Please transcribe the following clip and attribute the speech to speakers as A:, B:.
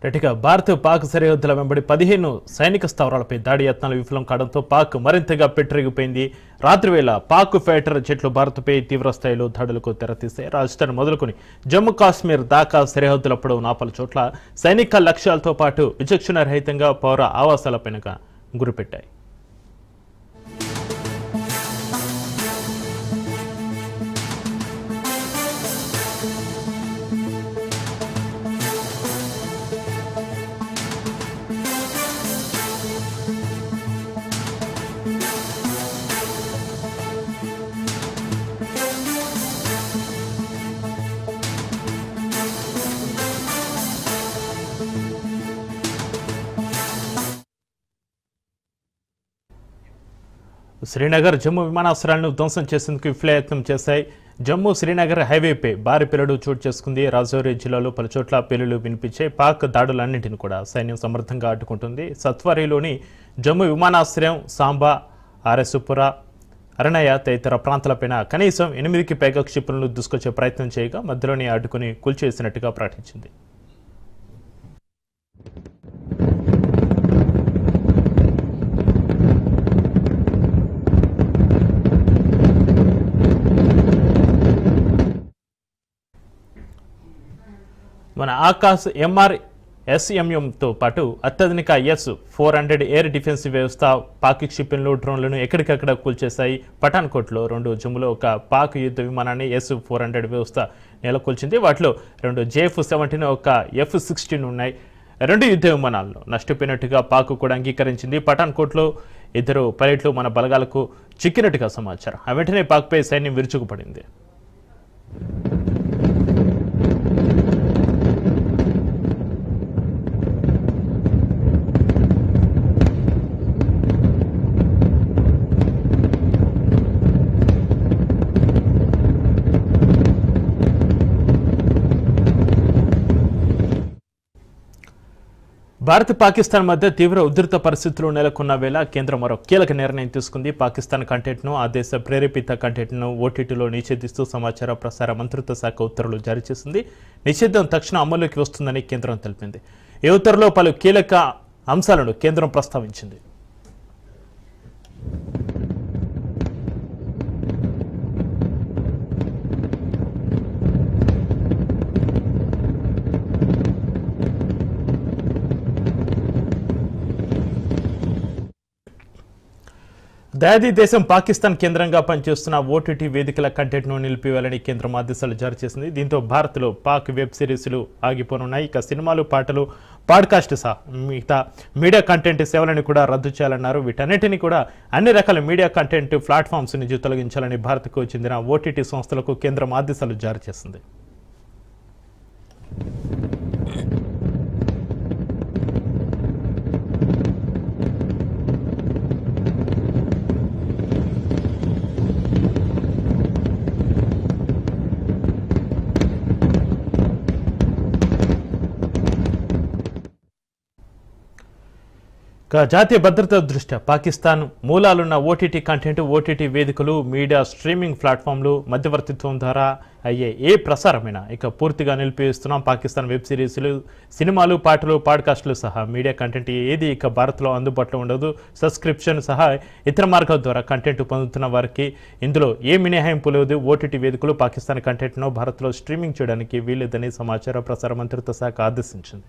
A: రెటిగా భారత్ పాక్ సరిహద్దుల వెంబడి 15 సైనిక స్థావరాలపై దాడి యత్నాలు విఫలం కావడంతో పాక్ మరింతగా పెట్టిరిగిపోయింది. రాత్రివేళ పాక్ ఫైటర్ జెట్లు భారత్పై తీవ్ర స్థాయిలో దాడులకు తెరతీశాయి. రాజస్థాన్ మొదలుకొని జమ్మూ కాశ్మీర్ దాకా సరిహద్దుల పొడవు నాపల చోట్ల సైనిక లక్ష్యాలతో పాటు విచక్షణ రహితంగా పౌర ఆవాసాలపైన గురిపెట్టాయి. శ్రీనగర్ జమ్మూ విమానాశ్రయాలను ధ్వంసం చేసేందుకు విఫలయత్నం చేశాయి. జమ్మూ శ్రీనగర్ హైవేపై భారీ పేలుడు చోటు చేసుకుంది. రాజౌరి జిల్లాలో పలుచోట్ల పేలుళ్లు వినిపించాయి. పాక్ దాడులన్నింటినీ కూడా సైన్యం సమర్థంగా అడ్డుకుంటుంది. సత్వారీలోని జమ్మూ విమానాశ్రయం, సాంబా, ఆర్ఎస్పుర, అరణయ తదితర ప్రాంతాలపైన కనీసం 8కి పైగా క్షిపణులు దూసుకొచ్చే ప్రయత్నం చేయగా మధ్యలోనే అడ్డుకుని కూల్చేసినట్టుగా ప్రకటించింది. మన ఆకాశ్ MRSMMతో పాటు అత్యాధునిక S-400 ఎయిర్ డిఫెన్సివ్ వ్యవస్థ పాక్ క్షిపణులు, డ్రోన్లను ఎక్కడికక్కడ కూల్చేశాయి. పఠాన్కోట్లో 2, జమ్ములో ఒక పాక్ యుద్ధ విమానాన్ని S-400 వ్యవస్థ నెలకొల్చింది. వాటిలో 2 JF-17, ఒక F-16 ఉన్నాయి. 2 యుద్ధ విమానాలను నష్టపోయినట్టుగా పాక్ కూడా అంగీకరించింది. పఠాన్కోట్లో 2 పైలట్లు మన బలగాలకు చిక్కినట్టుగా సమాచారం. ఆ వెంటనే పాక్పై సైన్యం విరుచుకుపడింది. భారత్ పాకిస్తాన్ మధ్య తీవ్ర ఉధృత పరిస్థితులు నెలకొన్న వేళ కేంద్రం మరో కీలక నిర్ణయం తీసుకుంది. పాకిస్తాన్ కంటెంట్ను, ఆ దేశ ప్రేరేపిత కంటెంట్ను ఓటీటీలో నిషేధిస్తూ సమాచార ప్రసార మంత్రిత్వ శాఖ ఉత్తర్వులు జారీ చేసింది. నిషేధం తక్షణ అమల్లోకి వస్తుందని కేంద్రం తెలిపింది. ఈ ఉత్తర్వులో పలు కీలక అంశాలను కేంద్రం ప్రస్తావించింది. దయాది దేశం పాకిస్తాన్ కేంద్రంగా పనిచేస్తున్న ఓటీటీ వేదికల కంటెంట్ను నిలిపివేయాలని కేంద్రం ఆదేశాలు జారీ చేసింది. దీంతో భారత్లో పాక్ వెబ్ సిరీస్లు ఆగిపోనున్నాయి. ఇక సినిమాలు, పాటలు, పాడ్కాస్ట్ సహా మిగతా మీడియా కంటెంట్ సేవలను కూడా రద్దు చేయాలన్నారు. వీటన్నిటిని కూడా అన్ని రకాల మీడియా కంటెంట్ ప్లాట్ఫామ్స్ నుంచి తొలగించాలని భారత్కు చెందిన ఓటీటీ సంస్థలకు కేంద్రం ఆదేశాలు జారీ చేసింది. జాతీయ భద్రత దృష్ట్యా పాకిస్తాన్ మూలాలున్న ఓటీటీ కంటెంట్, ఓటీటీ వేదికలు, మీడియా స్ట్రీమింగ్ ప్లాట్ఫామ్లు మధ్యవర్తిత్వం ద్వారా అయ్యే ఏ ప్రసారమైనా ఇక పూర్తిగా నిలిపివేస్తున్నాం. పాకిస్తాన్ వెబ్ సిరీస్లు, సినిమాలు, పాటలు, పాడ్కాస్టులు సహా మీడియా కంటెంట్ ఏది ఇక భారత్లో అందుబాటులో ఉండదు. సబ్స్క్రిప్షన్ సహా ఇతర మార్గాల ద్వారా కంటెంట్ పొందుతున్న వారికి ఇందులో ఏ మినహాయింపు లేదు. ఓటీటీ వేదికలు పాకిస్తాన్ కంటెంట్ను భారత్లో స్ట్రీమింగ్ చేయడానికి వీల్లేదని సమాచార ప్రసార మంత్రిత్వ శాఖ ఆదేశించింది.